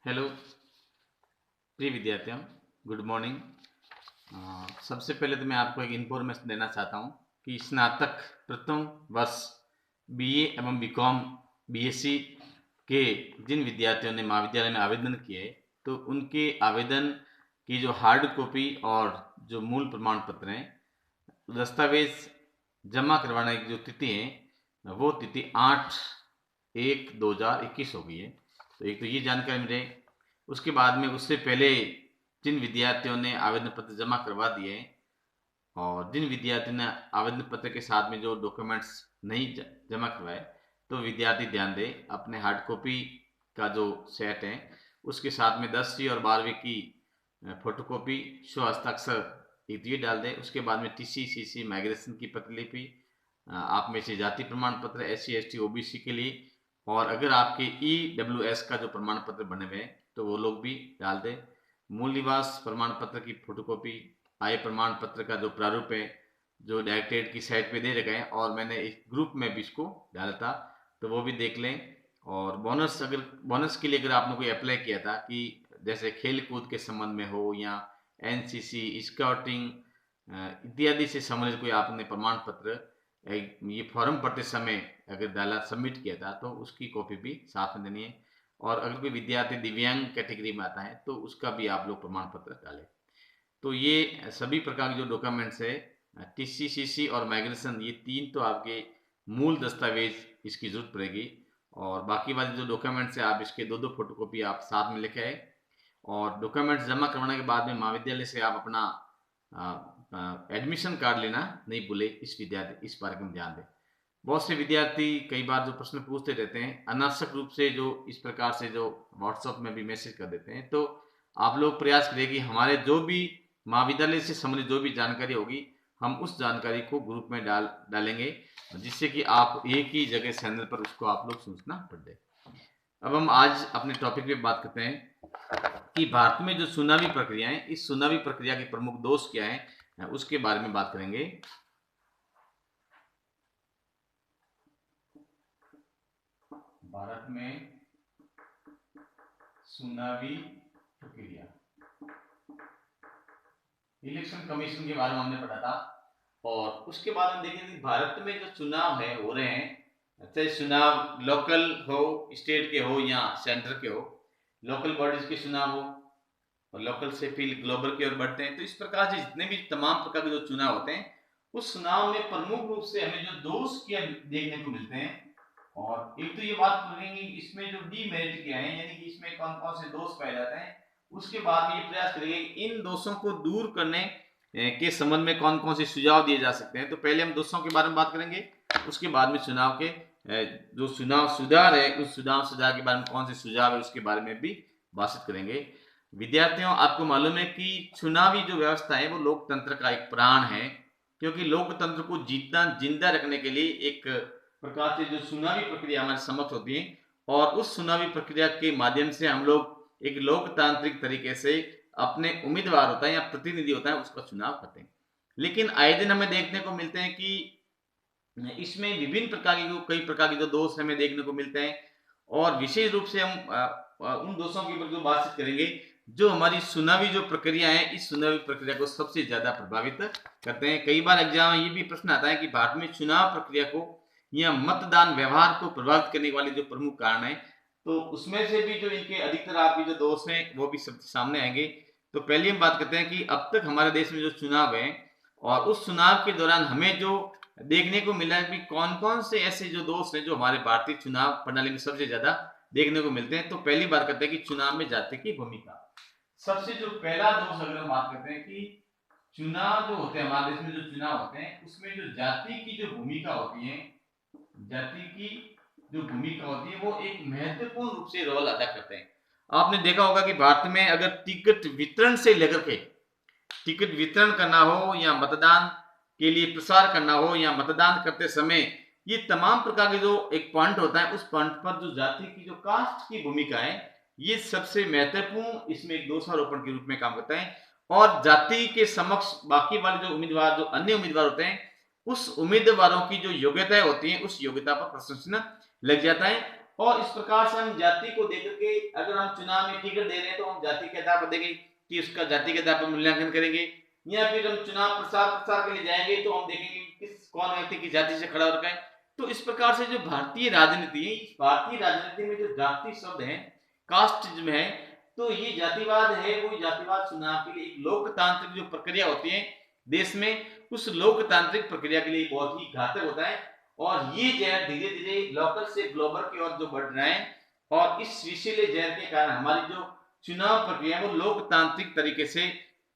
Hello प्रिय विद्यार्थियों, good morning. सबसे पहले तो मैं आपको एक इन्फॉर्मेशन देना चाहता हूँ कि स्नातक प्रथम वर्ष बीए एवं बीकॉम बीएससी के जिन विद्यार्थियों ने महाविद्यालय में आवेदन किए तो उनके आवेदन की जो हार्ड कॉपी और जो मूल प्रमाण पत्र हैं, दस्तावेज जमा करवाने की जो तिथि है वो तिथि 8/1/2021 हो गई है। तो एक तो ये जानकारी मिले। उसके बाद में उससे पहले जिन विद्यार्थियों ने आवेदन पत्र जमा करवा दिए और जिन विद्यार्थियों ने आवेदन पत्र के साथ में जो डॉक्यूमेंट्स नहीं जमा करवाए, तो विद्यार्थी ध्यान दें, अपने हार्ड कॉपी का जो सेट है उसके साथ में 10वीं और 12वीं की फोटोकॉपी, स्व हस्ताक्षर एक ये डाल दें। उसके बाद में टीसी सीसी माइग्रेशन की प्रतिलिपि, आप में से जाति प्रमाण पत्र SC ST OBC के लिए, और अगर आपके EWS का जो प्रमाण पत्र बने हुए हैं तो वो लोग भी डाल दें। मूल निवास प्रमाण पत्र की फोटोकॉपी, आय प्रमाण पत्र का जो प्रारूप है जो डायरेक्टरेट की साइट पे दे रखा है और मैंने एक ग्रुप में भी इसको डाला था, तो वो भी देख लें। और बोनस के लिए अगर आपने कोई अप्लाई किया था कि जैसे खेल कूद के संबंध में हो या NCC स्काउटिंग इत्यादि से संबंधित कोई आपने प्रमाण पत्र ये फॉर्म भरते समय अगर डाला, सबमिट किया था, तो उसकी कॉपी भी साथ में देनी है। और अगर कोई विद्यार्थी दिव्यांग कैटेगरी में आता है तो उसका भी आप लोग प्रमाण पत्र डालें। तो ये सभी प्रकार के जो डॉक्यूमेंट्स है, TC CC और माइग्रेशन, ये तीन तो आपके मूल दस्तावेज इसकी जरूरत पड़ेगी। और बाकी वाले जो डॉक्यूमेंट्स है आप इसके दो दो फोटोकॉपी आप साथ में लेके आए। और डॉक्यूमेंट्स जमा करवाने के बाद में महाविद्यालय से आप अपना एडमिशन कार्ड लेना नहीं भूले। इस बारे में ध्यान दें। बहुत से विद्यार्थी कई बार जो प्रश्न पूछते रहते हैं, अनावश्यक रूप से जो इस प्रकार से जो व्हाट्सएप में भी मैसेज कर देते हैं, तो आप लोग प्रयास करें कि हमारे जो भी महाविद्यालय से संबंधित जो भी जानकारी होगी हम उस जानकारी को ग्रुप में डालेंगे, जिससे कि आप एक ही जगह चैनल पर उसको आप लोग सूचना पढ़ दें। अब हम आज अपने टॉपिक पे बात करते हैं कि भारत में जो चुनावी प्रक्रिया है, इस चुनावी प्रक्रिया के प्रमुख दोष क्या है, उसके बारे में बात करेंगे। भारत में चुनावी प्रक्रिया, इलेक्शन कमीशन के बारे में हमने पढ़ा था। और उसके बाद हम देखेंगे भारत में जो चुनाव है हो रहे हैं, चाहे चुनाव लोकल हो, स्टेट के हो या सेंटर के हो, लोकल बॉडीज के चुनाव हो और लोकल से फिर ग्लोबल की ओर बढ़ते हैं। तो इस प्रकार से जितने भी तमाम प्रकार के जो चुनाव होते हैं, उस चुनाव में प्रमुख रूप से हमें जो दोष क्या देखने को मिलते हैं, और एक तो ये बात करेंगे इसमें जो डीमेरिट क्या है, यानी कि इसमें कौन कौन से दोष पाए जाते हैं। उसके बाद में ये प्रयास करेंगे इन दोषों को दूर करने के संबंध में कौन कौन से सुझाव दिए जा सकते हैं। तो पहले हम दोषों के बारे में बात करेंगे, उसके बाद में चुनाव के जो चुनाव सुधार है, उस चुनाव सुधार के बारे में कौन से सुझाव है उसके बारे में भी बातचीत करेंगे। विद्यार्थियों, आपको मालूम है कि चुनावी जो व्यवस्था है वो लोकतंत्र का एक प्राण है, क्योंकि लोकतंत्र को जिंदा रखने के लिए एक प्रकार से जो चुनावी प्रक्रिया हमारे समक्ष होती है, और उस चुनावी प्रक्रिया के माध्यम से हम लोग एक लोकतांत्रिक तरीके से अपने उम्मीदवार होता है या प्रतिनिधि होता है उसका चुनाव करते हैं। लेकिन आए दिन हमें देखने को मिलते हैं कि इसमें विभिन्न प्रकार के कई प्रकार के जो दोष हमें देखने को मिलते हैं, और विशेष रूप से हम उन दोषों के ऊपर जो बातचीत करेंगे जो हमारी चुनावी जो प्रक्रिया है, इस चुनावी प्रक्रिया को सबसे ज्यादा प्रभावित करते हैं। कई बार एग्जाम में ये भी प्रश्न आता है कि भारत में चुनाव प्रक्रिया को या मतदान व्यवहार को प्रभावित करने वाले जो प्रमुख कारण है, तो उसमें से भी जो इनके अधिकतर आपके जो दोष हैं वो भी सब सामने आएंगे। तो पहले हम बात करते हैं कि अब तक हमारे देश में जो चुनाव है और उस चुनाव के दौरान हमें जो देखने को मिला है कि कौन कौन से ऐसे जो दोष हैं जो हमारे भारतीय चुनाव प्रणाली में सबसे ज्यादा देखने को मिलते हैं। तो पहली बात करते हैं कि चुनाव में जाति की भूमिका। सबसे जो पहला दोष अगर हम बात करते हैं कि चुनाव जो होते हैं हमारे देश में, जो चुनाव होते हैं उसमें जो जाति की जो भूमिका होती है, जाति की जो भूमिका होती है वो एक महत्वपूर्ण रूप से रोल अदा करते हैं। आपने देखा होगा कि भारत में अगर टिकट वितरण से लेकर के टिकट वितरण करना हो या मतदान के लिए प्रसार करना हो या मतदान करते समय, ये तमाम प्रकार के जो एक पॉइंट होता है उस पॉइंट पर जो जाति की जो कास्ट की भूमिका है ये सबसे महत्वपूर्ण इसमें एक दोषारोपण के रूप में काम करता है। और जाति के समक्ष बाकी वाले जो उम्मीदवार, जो अन्य उम्मीदवार होते हैं, उस उम्मीदवारों की जो योग्यताएं होती हैं उस योग्यता पर प्रश्न चिन्ह लग जाता है। और इस प्रकार से हम जाति को देकर के अगर हम चुनाव में टिकट दे रहे हैं तो हम जाति के आधार पर देंगे कि उसका जाति के आधार पर मूल्यांकन करेंगे, या फिर हम चुनाव प्रचार के लिए जाएंगे तो हम देखेंगे किस कौन व्यक्ति की जाति से खड़ा हो रखा है। तो इस प्रकार से जो भारतीय राजनीति है, इस भारतीय राजनीति में जो जाति शब्द है, कास्टिज्म है, तो ये जातिवाद है, वो जातिवाद चुनाव के लिए एक लोकतांत्रिक जो प्रक्रिया होती है देश में, उस लोकतांत्रिक प्रक्रिया के लिए बहुत ही घातक होता है। और ये जहर धीरे धीरे लोकल से ग्लोबल की ओर जो बढ़ रहा है, और इस विषैले जहर के कारण हमारी जो चुनाव प्रक्रिया है वो लोकतांत्रिक तरीके से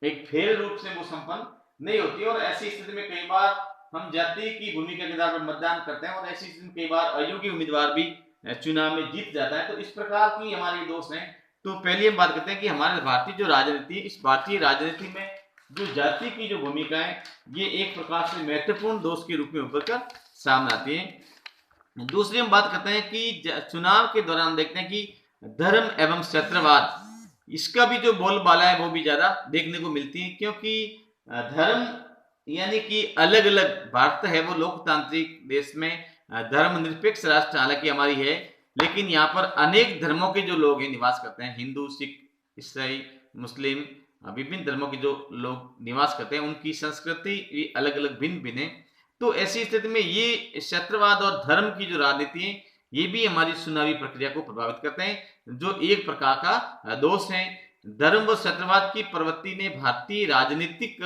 एक फेल रूप से वो संपन्न नहीं होती। और ऐसी स्थिति में कई बार हम जाति की भूमिका के आधार पर मतदान करते हैं, और ऐसी स्थिति में कई बार अयोग्य उम्मीदवार भी चुनाव में जीत जाता है। तो इस प्रकार की हमारे दोष हैं। तो पहले हम बात करते हैं कि हमारे भारतीय जो राजनीति, इस भारतीय राजनीति में जो जाति की जो भूमिका है, ये एक प्रकार से महत्वपूर्ण दोष के रूप में उभर कर सामने आती है। दूसरी हम बात करते हैं कि चुनाव के दौरान देखते हैं कि धर्म एवं क्षेत्रवाद, इसका भी जो बोलबाला है वो भी ज्यादा देखने को मिलती है, क्योंकि धर्म यानी कि अलग अलग, भारत है वो लोकतांत्रिक देश में धर्मनिरपेक्ष राष्ट्र हालांकि हमारी है, लेकिन यहाँ पर अनेक धर्मों के जो लोग हैं निवास करते हैं, हिंदू, सिख, ईसाई, मुस्लिम, विभिन्न धर्मों के जो लोग निवास करते हैं, उनकी संस्कृति भी अलग अलग भिन्न भिन्न है। तो ऐसी स्थिति में ये क्षेत्रवाद और धर्म की जो राजनीति है, ये भी हमारी चुनावी प्रक्रिया को प्रभावित करते हैं, जो एक प्रकार का दोष है। धर्म व क्षेत्रवाद की प्रवृत्ति ने भारतीय राजनीतिक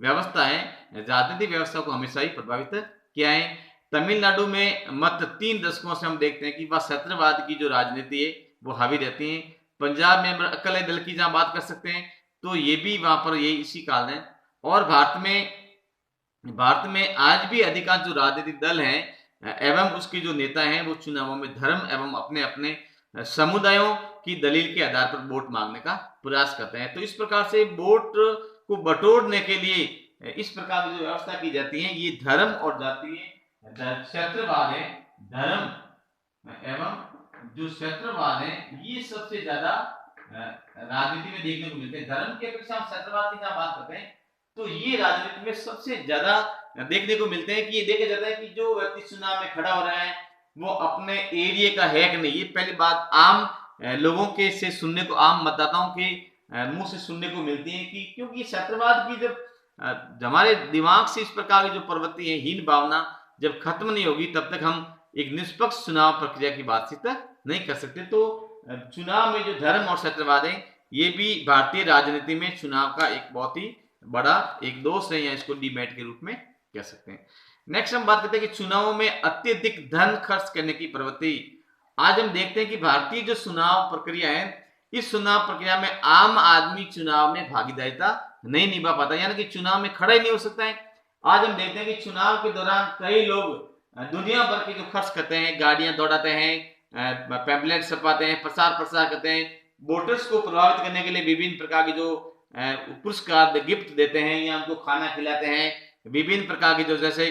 व्यवस्था है, राजनीतिक व्यवस्था को हमेशा ही प्रभावित किया है। तमिलनाडु में मत 3 दशकों से हम देखते हैं कि वह क्षेत्रवाद की जो राजनीति है वो हावी रहती है। पंजाब में अकाली दल की जहां बात कर सकते हैं तो ये भी वहां पर ये इसी कारण है। और भारत में आज भी अधिकांश जो राजनीतिक दल हैं एवं उसके जो नेता हैं वो चुनावों में धर्म एवं अपने अपने समुदायों की दलील के आधार पर वोट मांगने का प्रयास करते हैं। तो इस प्रकार से वोट को बटोरने के लिए इस प्रकार की जो व्यवस्था की जाती है, ये धर्म और जातीय क्षेत्रवाद है, धर्म एवं जो क्षेत्रवाद है, ये सबसे ज्यादा राजनीति में देखने को मिलते हैं। धर्म की अपेक्षा हम क्षेत्रवाद की जहां बात करते हैं तो ये राजनीति में सबसे ज्यादा देखने को मिलते हैं कि ये देखा जाता है कि जो व्यक्ति चुनाव में खड़ा हो रहा है वो अपने एरिया का है कि नहीं। ये पहली बात आम लोगों के से सुनने को, आम मतदाताओं के मुंह से सुनने को मिलती है कि क्योंकि क्षेत्रवाद की जब हमारे दिमाग से इस प्रकार की जो प्रवृत्ति है, हीन भावना जब खत्म नहीं होगी तब तक हम एक निष्पक्ष चुनाव प्रक्रिया की बातचीत नहीं कर सकते। तो चुनाव में जो धर्म और क्षेत्रवाद है, ये भी भारतीय राजनीति में चुनाव का एक बहुत ही बड़ा एक दोष है, या इसको डीमेरिट के रूप में कह सकते हैं। नेक्स्ट हम बात करते हैं कि चुनावों में अत्यधिक धन खर्च करने की प्रवृत्ति। आज हम देखते हैं कि भारतीय जो चुनाव प्रक्रिया है, इस चुनाव प्रक्रिया में आम आदमी चुनाव में भागीदारिता नहीं निभा पाता, यानी कि चुनाव में खड़ा ही नहीं हो सकता है। आज हम देखते हैं कि चुनाव के दौरान कई लोग दुनिया भर के जो खर्च करते हैं, गाड़ियां दौड़ाते हैं, पैम्पलेट छपाते हैं, प्रसार करते हैं, वोटर्स को प्रभावित करने के लिए विभिन्न प्रकार के जो पुरस्कार गिफ्ट देते हैं या उनको खाना खिलाते हैं, विभिन्न प्रकार के जो जैसे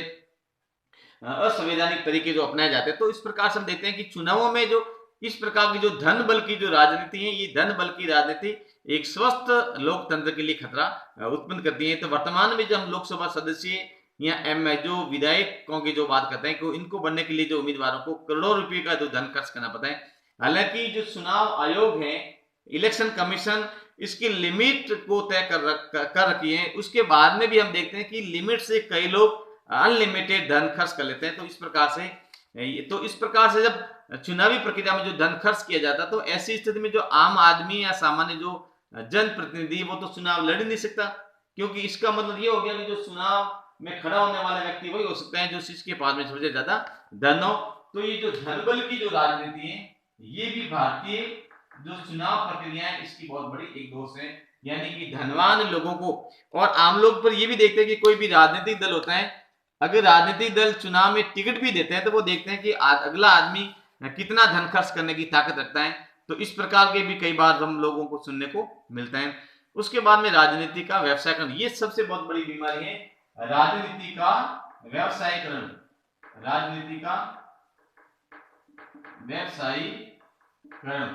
असंवैधानिक तरीके जो अपनाए जाते हैं। तो इस प्रकार से हम देखते हैं कि चुनावों में जो इस प्रकार की जो धन बल की जो राजनीति है, ये धन बल की राजनीति एक स्वस्थ लोकतंत्र के लिए खतरा उत्पन्न करती है। तो वर्तमान में जो हम लोकसभा सदस्य या जो विधायकों की जो बात करते हैं कि इनको बनने के लिए जो उम्मीदवारों को करोड़ों रुपए का जो धन खर्च करना पड़ता है। हालांकि जो चुनाव आयोग है, इलेक्शन कमीशन, इसकी लिमिट को तय कर रखी है, उसके बाद में भी हम देखते हैं कि लिमिट से कई लोग अनलिमिटेड धन खर्च कर लेते हैं। तो इस प्रकार से जब चुनावी प्रक्रिया में जो धन खर्च किया जाता है तो ऐसी स्थिति में जो आम आदमी या सामान्य जो जनप्रतिनिधि वो तो चुनाव लड़ नहीं सकता, क्योंकि इसका मतलब ये हो गया कि जो चुनाव में खड़ा होने वाला व्यक्ति वही हो सकता है जो जिसके पास में सबसे ज्यादा धन हो। तो ये जो धन बल की जो राजनीति है, ये भी भारतीय जो चुनाव प्रक्रिया है इसकी बहुत बड़ी एक दोष है, यानी कि धनवान लोगों को। और आम लोग पर ये भी देखते हैं कि कोई भी राजनीतिक दल होता है, अगर राजनीतिक दल चुनाव में टिकट भी देते हैं तो वो देखते हैं कि अगला आदमी कितना धन खर्च करने की ताकत रखता है। तो इस प्रकार के भी कई बार हम लोगों को सुनने को मिलता है। उसके बाद में राजनीति का व्यवसायीकरण, ये सबसे बहुत बड़ी बीमारी है, राजनीति का व्यवसायीकरण। राजनीति का व्यवसायीकरण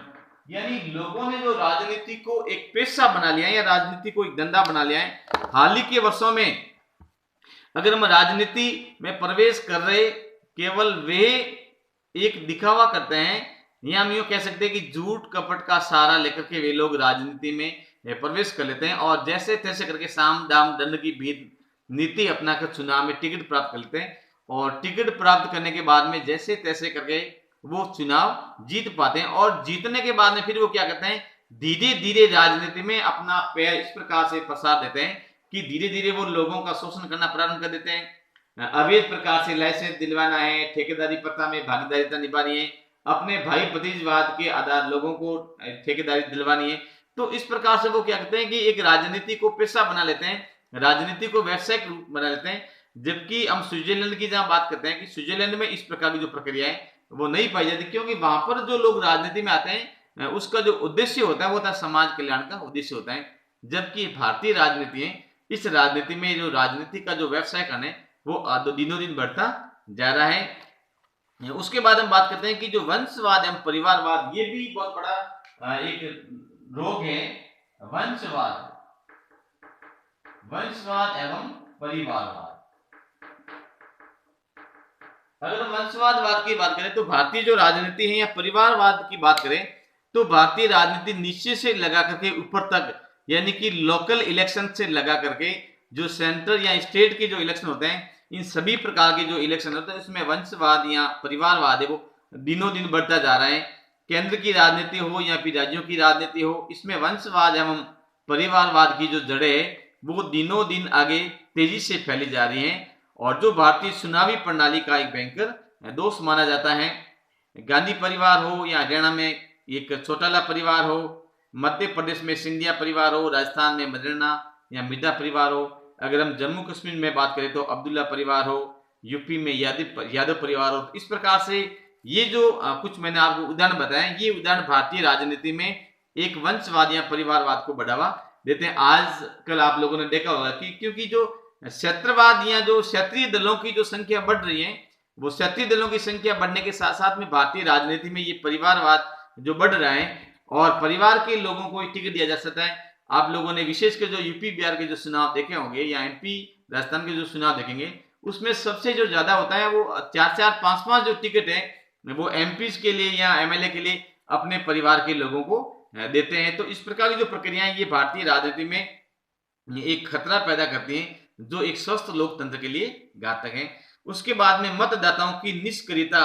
यानी लोगों ने जो राजनीति को एक पेशा बना लिया है या राजनीति को एक धंधा बना लिया है। हाल ही के वर्षों में अगर हम राजनीति में प्रवेश कर रहे, केवल वे एक दिखावा करते हैं या हम यूँ कह सकते हैं कि झूठ कपट का सहारा लेकर के वे लोग राजनीति में प्रवेश कर लेते हैं और जैसे तैसे करके साम दाम दंड की भेद नीति अपनाकर चुनाव में टिकट प्राप्त कर लेते हैं और टिकट प्राप्त करने के बाद में जैसे तैसे करके वो चुनाव जीत पाते हैं और जीतने के बाद में फिर वो क्या करते हैं, धीरे धीरे राजनीति में अपना पैर इस प्रकार से पसार देते हैं कि धीरे धीरे वो लोगों का शोषण करना प्रारंभ कर देते हैं। अवैध प्रकार से लाइसेंस दिलवाना है, ठेकेदारी प्रथा में भागीदारिता निभानी है, अपने भाई भतीजवाद के आधार लोगों को ठेकेदारी दिलवानी है। तो इस प्रकार से वो क्या करते हैं कि एक राजनीति को पेशा बना लेते हैं, राजनीति को व्यवसायिक रूप बना लेते हैं। जबकि हम स्विट्जरलैंड की जहां बात करते हैं कि स्विट्जरलैंड में इस प्रकार की जो प्रक्रिया है वो नहीं पाई जाती, क्योंकि वहां पर जो लोग राजनीति में आते हैं उसका जो उद्देश्य होता है वो होता है समाज कल्याण का उद्देश्य होता है। जबकि भारतीय राजनीति है, इस राजनीति में जो राजनीति का जो व्यवसायीकरण है वो दिनों दिन बढ़ता जा रहा है। उसके बाद हम बात करते हैं कि जो वंशवाद एवं परिवारवाद, ये भी बहुत बड़ा एक रोग है। वंशवाद एवं परिवारवाद। अगर हम वंशवाद की बात करें तो भारतीय जो राजनीति है या परिवारवाद की बात करें तो भारतीय राजनीति नीचे से लगा करके ऊपर तक, यानी कि लोकल इलेक्शन से लगा करके जो सेंटर या स्टेट के जो इलेक्शन होते हैं, इन सभी प्रकार के जो इलेक्शन होते हैं इसमें वंशवाद या परिवारवाद है वो दिनों दिन बढ़ता जा रहा है। केंद्र की राजनीति हो या फिर राज्यों की राजनीति हो, इसमें वंशवाद एवं परिवारवाद की जो जड़ें है वो दिनों दिन आगे तेजी से फैली जा रही हैं और जो भारतीय चुनावी प्रणाली का एक भयंकर दोष माना जाता है। गांधी परिवार हो या हरियाणा में एक चौटाला परिवार हो, मध्य प्रदेश में सिंधिया परिवार हो, राजस्थान में मदेरणा या मिर्जा परिवार हो, अगर हम जम्मू कश्मीर में बात करें तो अब्दुल्ला परिवार हो, यूपी में यादव परिवार हो। इस प्रकार से ये जो कुछ मैंने आपको उदाहरण बताए, ये उदाहरण भारतीय राजनीति में एक वंशवाद या परिवारवाद को बढ़ावा देते हैं। आजकल आप लोगों ने देखा होगा कि क्योंकि जो क्षेत्रवाद या जो क्षेत्रीय दलों की जो संख्या बढ़ रही है, वो क्षेत्रीय दलों की संख्या बढ़ने के साथ साथ में भारतीय राजनीति में ये परिवारवाद जो बढ़ रहा है और परिवार के लोगों को टिकट दिया जा सकता है। आप लोगों ने विशेषकर जो यूपी बिहार के जो चुनाव देखे होंगे या एमपी राजस्थान के जो चुनाव देखेंगे, उसमें सबसे जो ज्यादा होता है वो 4-4, 5-5 जो टिकट है वो एमपी के लिए या एमएलए के लिए अपने परिवार के लोगों को देते हैं। तो इस प्रकार की जो प्रक्रियाएं ये भारतीय राजनीति में एक खतरा पैदा करती हैं जो एक स्वस्थ लोकतंत्र के लिए घातक है। उसके बाद में मतदाताओं की निष्क्रियता,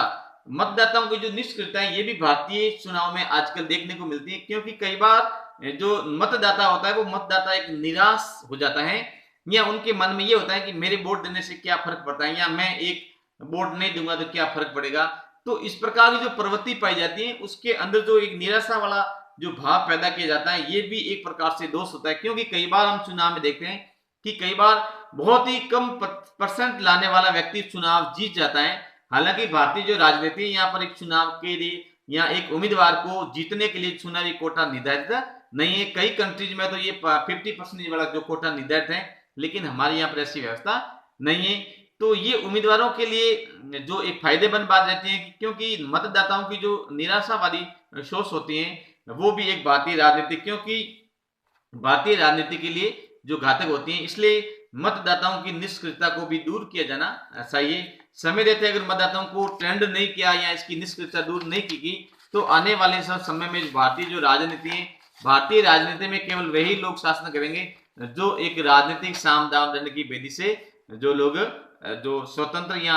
मतदाताओं की जो निष्क्रियता है ये भी भारतीय चुनाव में आजकल देखने को मिलती है, क्योंकि कई बार जो मतदाता होता है वो मतदाता एक निराश हो जाता है या उनके मन में ये होता है कि मेरे वोट देने से क्या फर्क पड़ता है या मैं एक वोट नहीं दूंगा तो क्या फर्क पड़ेगा। तो इस प्रकार की जो प्रवृत्ति पाई जाती है उसके अंदर जो एक निराशा वाला जो भाव पैदा किया जाता है ये भी एक प्रकार से दोष होता है, क्योंकि कई बार हम चुनाव में देखते हैं कि कई बार बहुत ही कम परसेंट लाने वाला व्यक्ति चुनाव जीत जाता है। हालांकि भारतीय जो राजनीति है यहाँ पर एक चुनाव के लिए या एक उम्मीदवार को जीतने के लिए चुनावी कोटा निर्धारित नहीं है। कई कंट्रीज में तो ये 50% वाला जो कोटा निर्धारित है, लेकिन हमारे यहाँ पर ऐसी व्यवस्था नहीं है। तो ये उम्मीदवारों के लिए जो एक फायदेमंद बात रहती है क्योंकि मतदाताओं की जो निराशा वाली सोच होती है वो भी एक भारतीय राजनीति, क्योंकि भारतीय राजनीति के लिए जो घातक होती है, इसलिए मतदाताओं की निष्क्रियता को भी दूर किया जाना चाहिए। समय रहते अगर मतदाताओं को ट्रेंड नहीं किया या इसकी निष्क्रियता दूर नहीं की गई तो आने वाले समय में भारतीय जो राजनीति है, भारतीय राजनीति में केवल वही लोग शासन करेंगे जो एक राजनीतिक साम दाम दंड की विधि से जो लोग जो स्वतंत्र या